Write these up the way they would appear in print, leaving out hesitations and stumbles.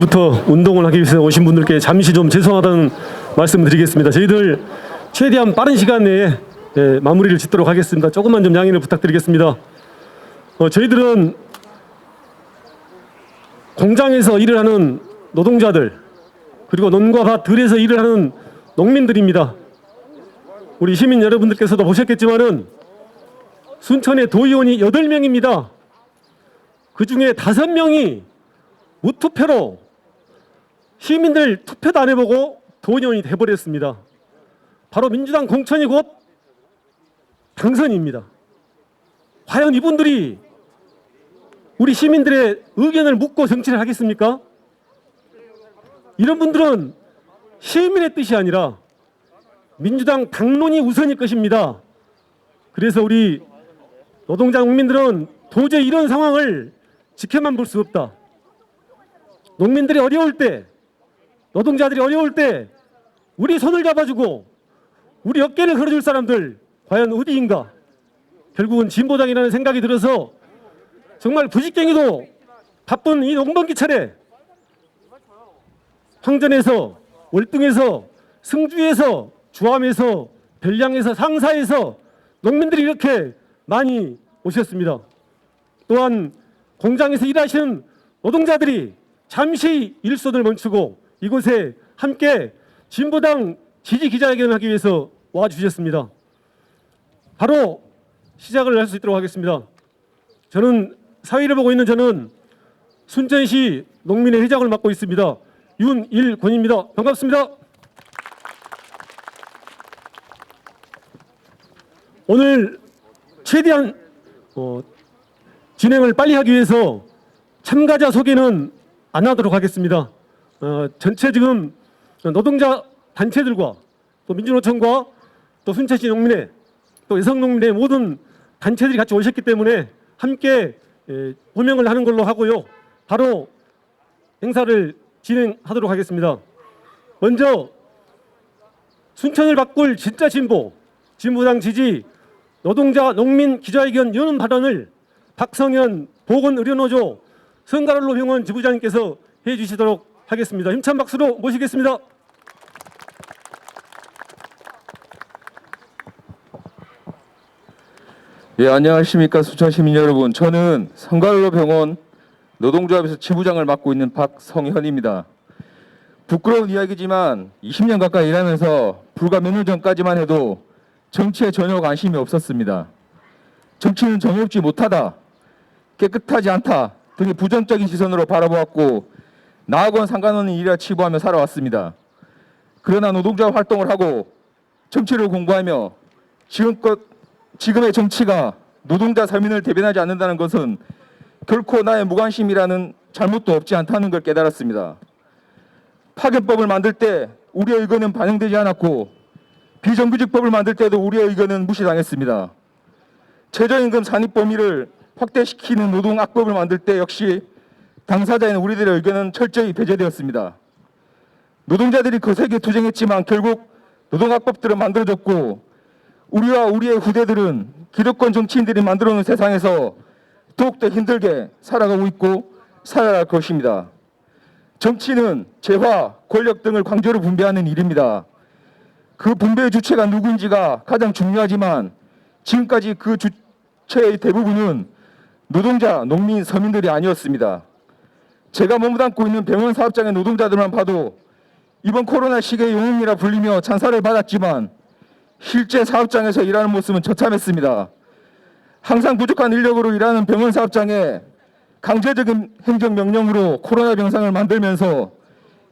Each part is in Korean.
부터 운동을 하기 위해서 오신 분들께 잠시 좀 죄송하다는 말씀을 드리겠습니다. 저희들 최대한 빠른 시간 내에 마무리를 짓도록 하겠습니다. 조금만 좀 양해를 부탁드리겠습니다. 저희들은 공장에서 일을 하는 노동자들, 그리고 논과 밭, 들에서 일을 하는 농민들입니다. 우리 시민 여러분들께서도 보셨겠지만은 순천의 도의원이 8명입니다. 그 중에 5명이 무투표로 시민들 투표도 안 해보고 도의원이 돼버렸습니다. 바로 민주당 공천이 곧 당선입니다. 과연 이분들이 우리 시민들의 의견을 묻고 정치를 하겠습니까? 이런 분들은 시민의 뜻이 아니라 민주당 당론이 우선일 것입니다. 그래서 우리 노동자 국민들은 도저히 이런 상황을 지켜만 볼 수 없다. 농민들이 어려울 때, 노동자들이 어려울 때 우리 손을 잡아주고 우리 어깨를 걸어줄 사람들 과연 어디인가? 결국은 진보당이라는 생각이 들어서 정말 부직갱이도 바쁜 이 농번기철에 황전에서, 월등에서, 승주에서, 주암에서, 별량에서, 상사에서 농민들이 이렇게 많이 오셨습니다. 또한 공장에서 일하시는 노동자들이 잠시 일손을 멈추고 이곳에 함께 진보당 지지 기자회견을 하기 위해서 와주셨습니다. 바로 시작을 할 수 있도록 하겠습니다. 저는 사회를 보고 있는 저는 순천시 농민의 회장을 맡고 있습니다. 윤일권입니다. 반갑습니다. 오늘 최대한 진행을 빨리 하기 위해서 참가자 소개는 안 하도록 하겠습니다. 전체 지금 노동자 단체들과 또 민주노총과 또 순천시 농민회 또 여성농민회 모든 단체들이 같이 오셨기 때문에 함께 호명을 하는 걸로 하고요. 바로 행사를 진행하도록 하겠습니다. 먼저 순천을 바꿀 진짜 진보, 진보당 지지, 노동자 농민 기자회견 여는 발언을 박성현 보건의료노조 성가를로 병원 지부장님께서 해주시도록 하겠습니다. 힘찬 박수로 모시겠습니다. 예, 안녕하십니까 순천 시민 여러분. 저는 성가를로 병원 노동조합에서 지부장을 맡고 있는 박성현입니다. 부끄러운 이야기지만 20년 가까이 일하면서 불과 몇 년 전까지만 해도 정치에 전혀 관심이 없었습니다. 정치는 정의롭지 못하다, 깨끗하지 않다 등의 부정적인 시선으로 바라보았고 나하고는 상관없는 일이라 치부하며 살아왔습니다. 그러나 노동자 활동을 하고 정치를 공부하며 지금의 정치가 노동자 서민을 대변하지 않는다는 것은 결코 나의 무관심이라는 잘못도 없지 않다는 걸 깨달았습니다. 파견법을 만들 때 우리의 의견은 반영되지 않았고 비정규직법을 만들 때도 우리의 의견은 무시당했습니다. 최저임금 산입 범위를 확대시키는 노동악법을 만들 때 역시 당사자인 우리들의 의견은 철저히 배제되었습니다. 노동자들이 거세게 투쟁했지만 결국 노동악법들은 만들어졌고 우리와 우리의 후대들은 기득권 정치인들이 만들어놓은 세상에서 더욱더 힘들게 살아가고 있고 살아갈 것입니다. 정치는 재화, 권력 등을 강제로 분배하는 일입니다. 그 분배의 주체가 누구인지가 가장 중요하지만 지금까지 그 주체의 대부분은 노동자, 농민, 서민들이 아니었습니다. 제가 몸담고 있는 병원 사업장의 노동자들만 봐도 이번 코로나 시기의 영웅이라 불리며 찬사를 받았지만 실제 사업장에서 일하는 모습은 처참했습니다. 항상 부족한 인력으로 일하는 병원 사업장에 강제적인 행정명령으로 코로나 병상을 만들면서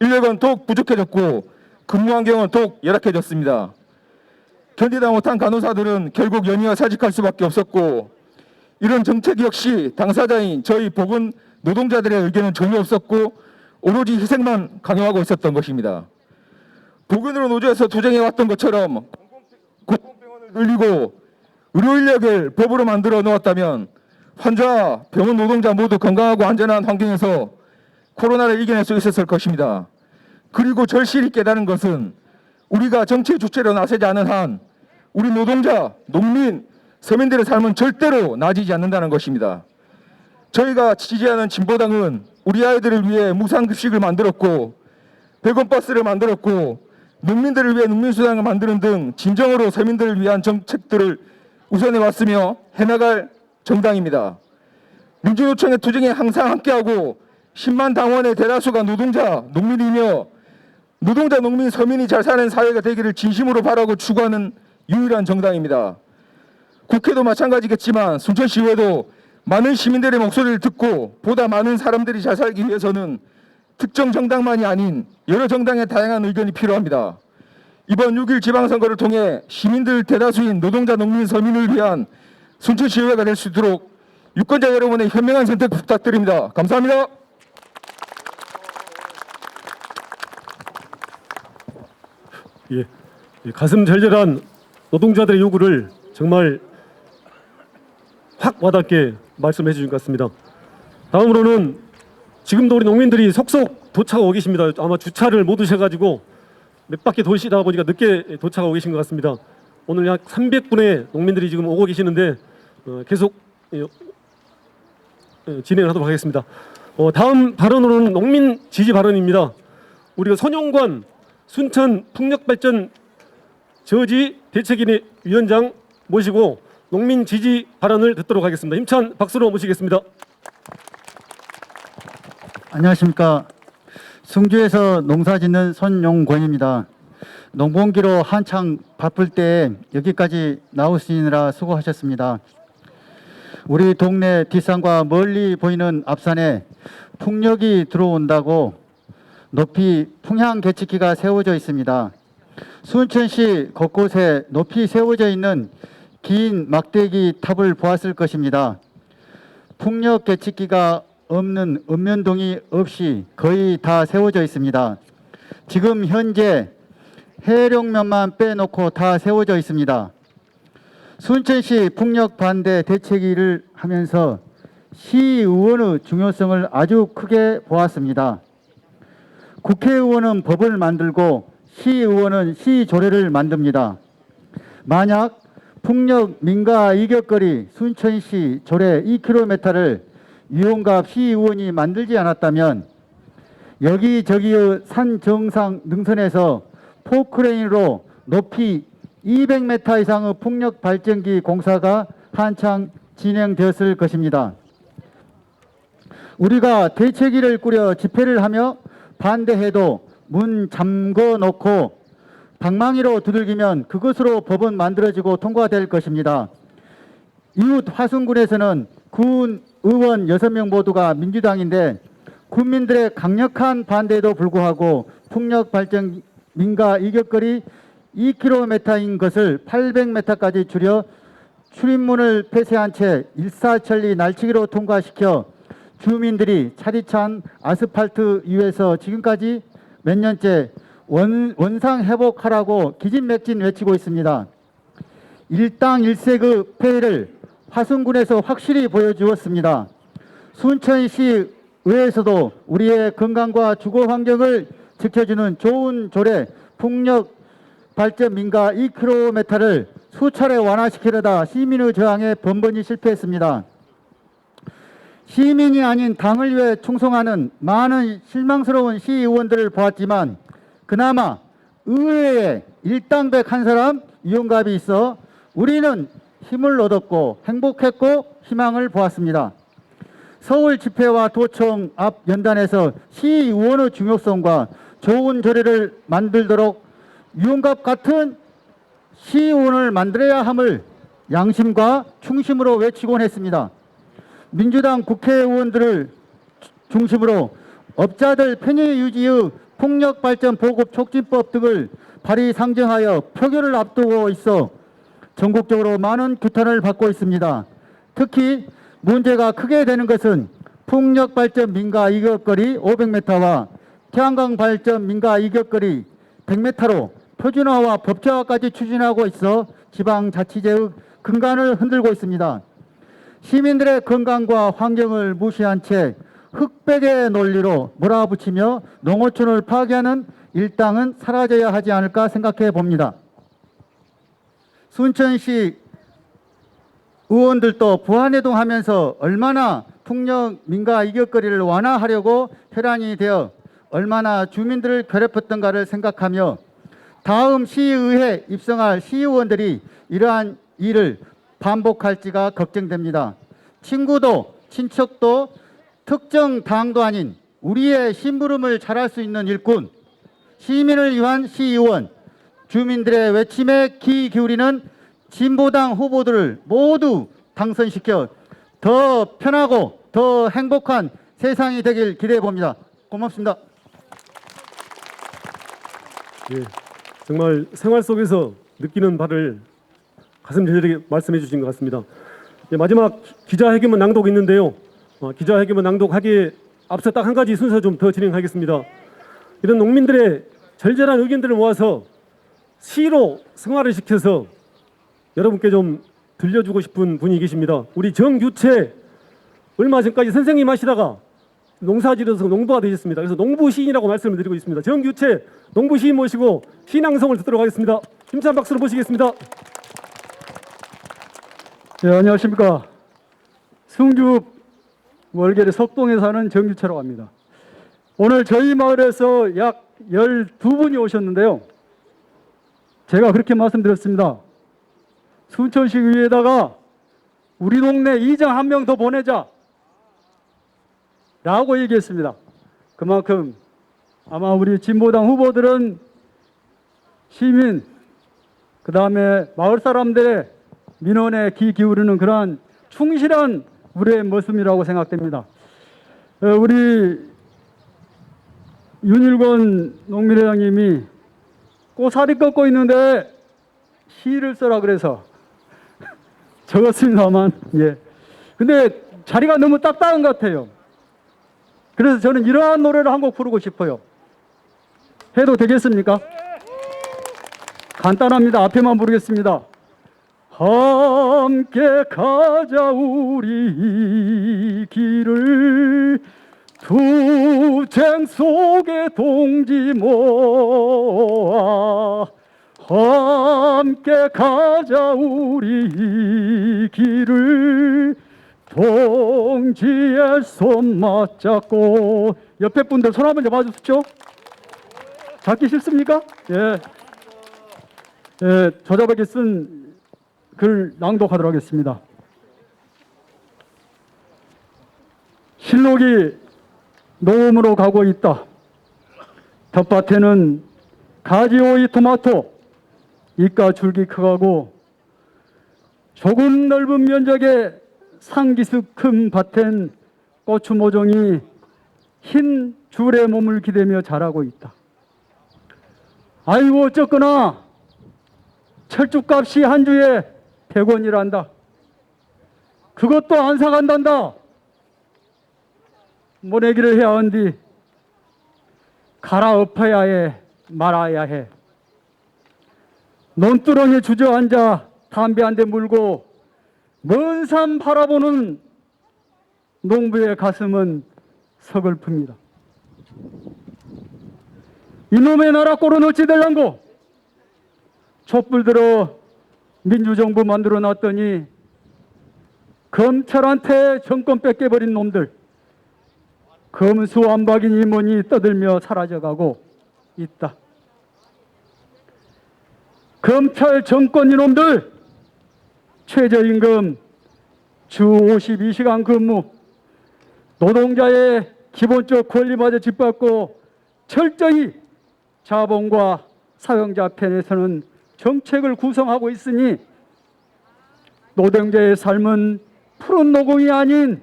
인력은 더욱 부족해졌고 근무 환경은 더욱 열악해졌습니다. 견디다 못한 간호사들은 결국 연이어 사직할 수밖에 없었고 이런 정책 역시 당사자인 저희 보건 노동자들의 의견은 전혀 없었고 오로지 희생만 강요하고 있었던 것입니다. 보건의료 노조에서 투쟁해왔던 것처럼 공공병원을 늘리고 의료인력을 법으로 만들어 놓았다면 환자와 병원 노동자 모두 건강하고 안전한 환경에서 코로나를 이겨낼 수 있었을 것입니다. 그리고 절실히 깨달은 것은 우리가 정치 주체로 나서지 않은 한 우리 노동자, 농민, 서민들의 삶은 절대로 나아지지 않는다는 것입니다. 저희가 지지하는 진보당은 우리 아이들을 위해 무상급식을 만들었고 100원 버스를 만들었고 농민들을 위해 농민수당을 만드는 등 진정으로 서민들을 위한 정책들을 우선해 왔으며 해나갈 정당입니다. 민주노총의 투쟁에 항상 함께하고 10만 당원의 대다수가 노동자, 농민이며 노동자, 농민, 서민이 잘 사는 사회가 되기를 진심으로 바라고 추구하는 유일한 정당입니다. 국회도 마찬가지겠지만 순천시의회도 많은 시민들의 목소리를 듣고 보다 많은 사람들이 잘 살기 위해서는 특정 정당만이 아닌 여러 정당의 다양한 의견이 필요합니다. 이번 6.1 지방선거를 통해 시민들 대다수인 노동자, 농민, 서민을 위한 순천시의회가 될 수 있도록 유권자 여러분의 현명한 선택 부탁드립니다. 감사합니다. 가슴 절절한 노동자들의 요구를 정말 확 와닿게 말씀해 주신 것 같습니다. 다음으로는 지금도 우리 농민들이 속속 도착하고 계십니다. 아마 주차를 못 오셔가지고 몇 바퀴 도시다 보니까 늦게 도착하고 계신 것 같습니다. 오늘 약 300분의 농민들이 지금 오고 계시는데 계속 진행을 하도록 하겠습니다. 다음 발언으로는 농민 지지 발언입니다. 우리가 손용관 순천 풍력발전 저지 대책위원회 위원장 모시고 농민 지지 발언을 듣도록 하겠습니다. 힘찬 박수로 모시겠습니다. 안녕하십니까. 승주에서 농사짓는 손용권입니다. 농번기로 한창 바쁠 때 여기까지 나오시느라 수고하셨습니다. 우리 동네 뒷산과 멀리 보이는 앞산에 풍력이 들어온다고 높이 풍향 계측기가 세워져 있습니다. 순천시 곳곳에 높이 세워져 있는 긴 막대기 탑을 보았을 것입니다. 풍력 계측기가 없는 읍면동이 없이 거의 다 세워져 있습니다. 지금 현재 해령면만 빼놓고 다 세워져 있습니다. 순천시 풍력 반대 대책위를 하면서 시의원의 중요성을 아주 크게 보았습니다. 국회의원은 법을 만들고 시의원은 시조례를 만듭니다. 만약 풍력 민가 이격거리 순천시 조례 2km를 유용갑 시의원이 만들지 않았다면 여기저기의 산 정상 능선에서 포크레인으로 높이 200m 이상의 풍력 발전기 공사가 한창 진행되었을 것입니다. 우리가 대책위를 꾸려 집회를 하며 반대해도 문 잠궈 놓고 방망이로 두들기면 그것으로 법은 만들어지고 통과될 것입니다. 이웃 화순군에서는 군 의원 6명 모두가 민주당인데 국민들의 강력한 반대에도 불구하고 풍력 발전 민가 이격거리 2km인 것을 800m까지 줄여 출입문을 폐쇄한 채 일사천리 날치기로 통과시켜 주민들이 차디찬 아스팔트 위에서 지금까지 몇 년째 원상 회복하라고 기진맥진 외치고 있습니다. 일당 일색의 폐해를 화순군에서 확실히 보여주었습니다. 순천시 의회에서도 우리의 건강과 주거 환경을 지켜주는 좋은 조례 풍력 발전 민가 2km를 수차례 완화시키려다 시민의 저항에 번번이 실패했습니다. 시민이 아닌 당을 위해 충성하는 많은 실망스러운 시의원들을 보았지만 그나마 의회에 일당백 한 사람 유용갑이 있어 우리는 힘을 얻었고 행복했고 희망을 보았습니다. 서울 집회와 도청 앞 연단에서 시의원의 중요성과 좋은 조례를 만들도록 유용갑 같은 시의원을 만들어야 함을 양심과 충심으로 외치곤 했습니다. 민주당 국회의원들을 중심으로 업자들 편의 유지의 풍력발전 보급 촉진법 등을 발의 상정하여 표결을 앞두고 있어 전국적으로 많은 규탄을 받고 있습니다. 특히 문제가 크게 되는 것은 풍력발전 민가 이격거리 500m와 태양광 발전 민가 이격거리 100m로 표준화와 법제화까지 추진하고 있어 지방자치제의 근간을 흔들고 있습니다. 시민들의 건강과 환경을 무시한 채 흑백의 논리로 몰아붙이며 농어촌을 파괴하는 일당은 사라져야 하지 않을까 생각해 봅니다. 순천시 의원들도 부안해동하면서 얼마나 풍력 민가 이격거리를 완화하려고 혈안이 되어 얼마나 주민들을 괴롭혔던가를 생각하며 다음 시의회에 입성할 시의원들이 이러한 일을 반복할지가 걱정됩니다. 친구도 친척도 특정 당도 아닌 우리의 심부름을 잘할 수 있는 일꾼, 시민을 위한 시의원, 주민들의 외침에 귀 기울이는 진보당 후보들을 모두 당선시켜 더 편하고 더 행복한 세상이 되길 기대해 봅니다. 고맙습니다. 예, 정말 생활 속에서 느끼는 바를 가슴 저리게 말씀해 주신 것 같습니다. 예, 마지막 기자회견문 낭독이 있는데요. 기자회견문 낭독하기에 앞서 딱 한 가지 순서 좀 더 진행하겠습니다. 이런 농민들의 절절한 의견들을 모아서 시로 승화를 시켜서 여러분께 좀 들려주고 싶은 분이 계십니다. 우리 정규채 얼마 전까지 선생님 하시다가 농사지어서 농부가 되셨습니다. 그래서 농부 시인이라고 말씀을 드리고 있습니다. 정규채 농부 시인 모시고 시낭송을 듣도록 하겠습니다. 힘찬 박수로 모시겠습니다. 네, 안녕하십니까. 승주 월계리 석동에 사는 정규채라고 합니다. 오늘 저희 마을에서 약 12분이 오셨는데요. 제가 그렇게 말씀드렸습니다. 순천시 의회에다가 우리 동네 이장 한 명 더 보내자 라고 얘기했습니다. 그만큼 아마 우리 진보당 후보들은 시민, 그 다음에 마을 사람들의 민원에 귀 기울이는 그러한 충실한 우리의 모습이라고 생각됩니다. 우리 윤일권 농민회장님이 꼬사리 꺾고 있는데 시를 써라 그래서 적었습니다만, 예. 근데 자리가 너무 딱딱한 것 같아요. 그래서 저는 이러한 노래를 한 곡 부르고 싶어요. 해도 되겠습니까? 간단합니다. 앞에만 부르겠습니다. 함께 가자 우리 이 길을 투쟁 속에 동지 모아 함께 가자 우리 이 길을 동지의 손 맞잡고. 옆에 분들 손 한번 잡아주십시오. 잡기 싫습니까? 예. 예, 저자밖에 쓴 글 낭독하도록 하겠습니다. 실록이 노음으로 가고 있다. 텃밭에는 가지오이 토마토, 잎과 줄기 커가고 조금 넓은 면적의 상기수 큰 밭엔 고추 모종이 흰 줄에 몸을 기대며 자라고 있다. 아이고 어쨌거나 철쭉값이 한 주에 100원이란다. 그것도 안 사간단다. 모내기를 해야 한디 갈아엎어야 해 말아야 해. 논두렁에 주저앉아 담배 한 대 물고 먼 산 바라보는 농부의 가슴은 서글픕니다. 이놈의 나라 꼴은 어찌 될란고. 촛불 들어 민주정부 만들어 놨더니 검찰한테 정권 뺏겨버린 놈들, 검수완박이니 뭐니 떠들며 사라져가고 있다. 검찰 정권 이놈들 최저임금, 주 52시간 근무, 노동자의 기본적 권리마저 짓밟고 철저히 자본과 사용자 편에서는 정책을 구성하고 있으니 노동자의 삶은 푸른 노공이 아닌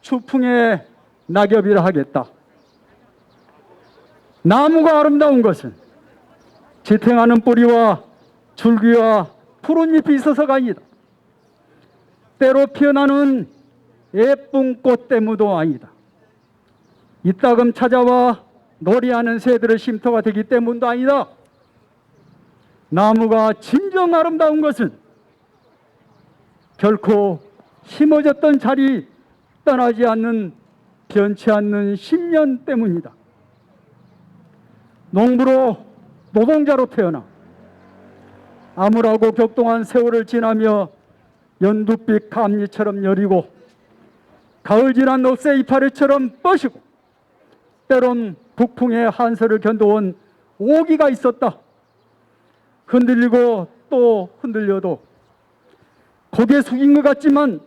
추풍의 낙엽이라 하겠다. 나무가 아름다운 것은 지탱하는 뿌리와 줄기와 푸른 잎이 있어서가 아니다. 때로 피어나는 예쁜 꽃 때문도 아니다. 이따금 찾아와 놀이하는 새들의 쉼터가 되기 때문도 아니다. 나무가 진정 아름다운 것은 결코 심어졌던 자리 떠나지 않는 변치 않는 신년 때문이다. 농부로 노동자로 태어나 암울하고 격동한 세월을 지나며 연두빛 감리처럼 여리고 가을 지난 옥새 이파리처럼 뻗이고 때론 북풍의 한서를 견뎌온 오기가 있었다. 흔들리고 또 흔들려도 고개 숙인 것 같지만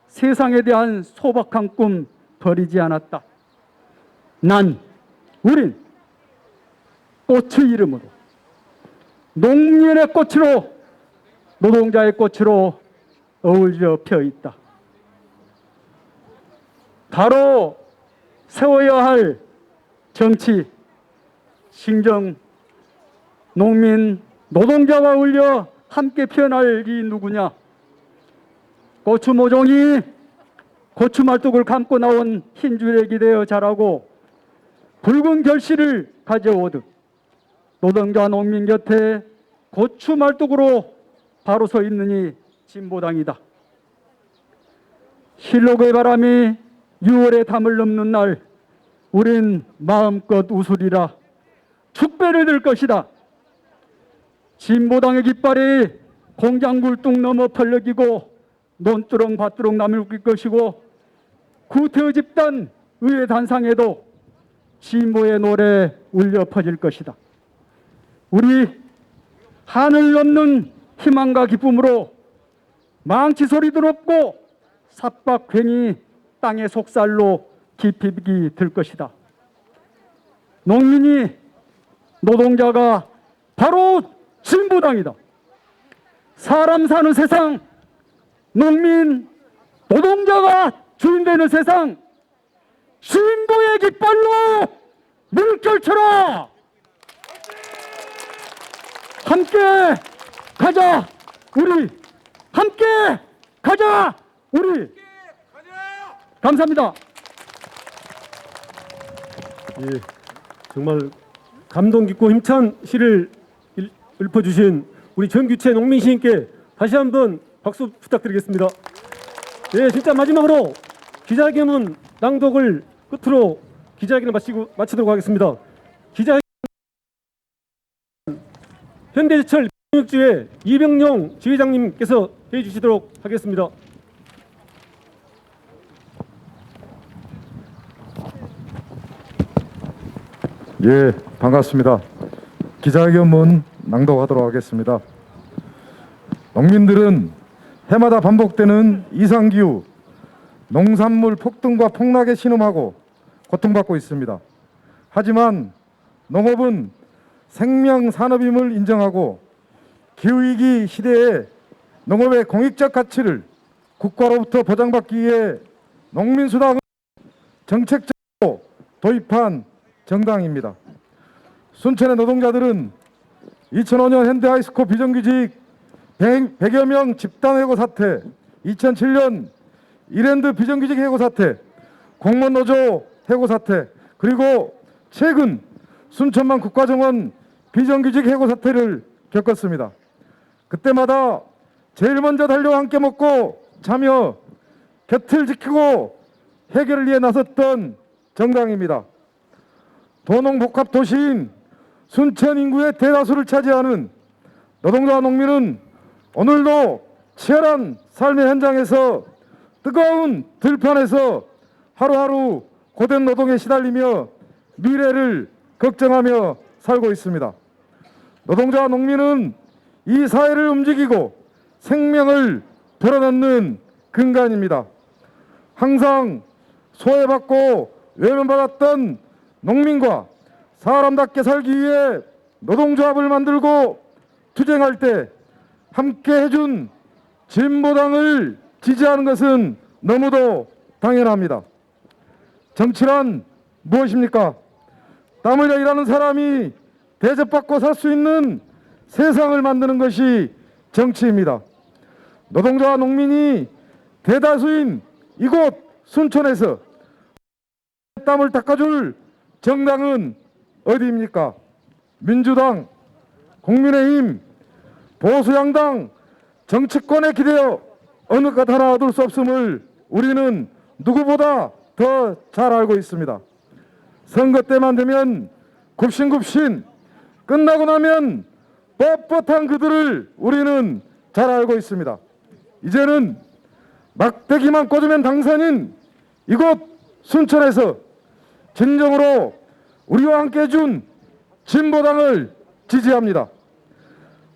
세상에 대한 소박한 꿈 버리지 않았다. 우린 꽃의 이름으로, 농민의 꽃으로, 노동자의 꽃으로 어울려 펴 있다. 바로 세워야 할 정치, 신정, 농민, 노동자와 어울려 함께 피어날 이 누구냐? 고추 모종이 고추 말뚝을 감고 나온 흰 주력이 되어 자라고 붉은 결실을 가져오듯 노동자 농민 곁에 고추 말뚝으로 바로 서 있느니 진보당이다. 실록의 바람이 6월의 담을 넘는 날 우린 마음껏 웃으리라. 축배를 들 것이다. 진보당의 깃발이 공장 굴뚝 넘어 펄럭이고 논두렁 밭두렁 나물 것이고 구태의 집단 의회 단상에도 진보의 노래 울려 퍼질 것이다. 우리 하늘 넘는 희망과 기쁨으로 망치 소리도 없고 삽박행이 땅의 속살로 깊이 들 것이다. 농민이, 노동자가 바로 진보당이다. 사람 사는 세상, 농민, 노동자가 주인 되는 세상, 진보의 깃발로 물결쳐라. 함께 가자 우리, 함께 가자 우리. 감사합니다. 예, 정말 감동 깊고 힘찬 시를 읊어주신 우리 정규채 농민 시인께 다시 한번 박수 부탁드리겠습니다. 예, 진짜 마지막으로 기자회견문 낭독을 끝으로 기자회견을 마치도록 하겠습니다. 기자회견 현대제철 민육주의 이병용 지회장님께서 해주시도록 하겠습니다. 예, 반갑습니다. 기자회견문 낭독하도록 하겠습니다. 농민들은 해마다 반복되는 이상기후, 농산물 폭등과 폭락에 신음하고 고통받고 있습니다. 하지만 농업은 생명산업임을 인정하고 기후위기 시대에 농업의 공익적 가치를 국가로부터 보장받기 위해 농민수당을 정책적으로 도입한 정당입니다. 순천의 노동자들은 2005년 현대아이스코 비정규직 100여 명 집단해고 사태, 2007년 이랜드 비정규직 해고 사태, 공무원노조 해고 사태, 그리고 최근 순천만 국가정원 비정규직 해고 사태를 겪었습니다. 그때마다 제일 먼저 달려와 함께 먹고 자며 곁을 지키고 해결을 위해 나섰던 정당입니다. 도농복합 도시인 순천 인구의 대다수를 차지하는 노동자와 농민은 오늘도 치열한 삶의 현장에서 뜨거운 들판에서 하루하루 고된 노동에 시달리며 미래를 걱정하며 살고 있습니다. 노동자와 농민은 이 사회를 움직이고 생명을 불어넣는 근간입니다. 항상 소외받고 외면받았던 농민과 사람답게 살기 위해 노동조합을 만들고 투쟁할 때 함께 해준 진보당을 지지하는 것은 너무도 당연합니다. 정치란 무엇입니까? 땀 흘려 일하는 사람이 대접받고 살 수 있는 세상을 만드는 것이 정치입니다. 노동자와 농민이 대다수인 이곳 순천에서 땀을 닦아줄 정당은 어디입니까? 민주당, 국민의힘, 보수양당, 정치권에 기대어 어느 것 하나 얻을 수 없음을 우리는 누구보다 더 잘 알고 있습니다. 선거 때만 되면 굽신굽신, 끝나고 나면 뻣뻣한 그들을 우리는 잘 알고 있습니다. 이제는 막대기만 꽂으면 당선인 이곳 순천에서 진정으로 우리와 함께 해준 진보당을 지지합니다.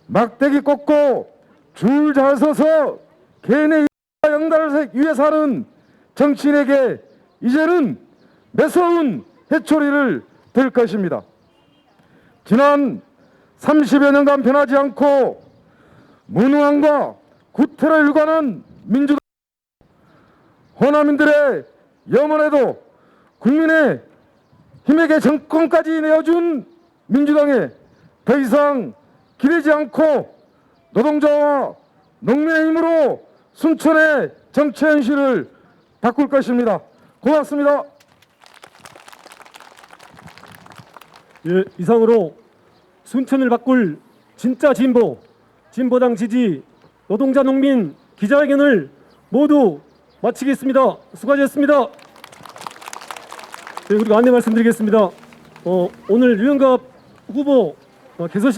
막대기 꽂고 줄 잘 서서 개인의 영달을 위해서 하는 정치인에게 이제는 매서운 해초리를 될 것입니다. 지난 30여 년간 변하지 않고 무능함과 구태를 일관한 민주당, 호남인들의 염원에도 국민의 힘에게 정권까지 내어준 민주당에 더 이상 기대지 않고 노동자와 농민의 힘으로 순천의 정치 현실을 바꿀 것입니다. 고맙습니다. 예, 이상으로 순천을 바꿀 진짜 진보당 지지 노동자 농민 기자회견을 모두 마치겠습니다. 수고하셨습니다. 네, 그리고 안내 말씀드리겠습니다. 오늘 유영갑 후보 개소식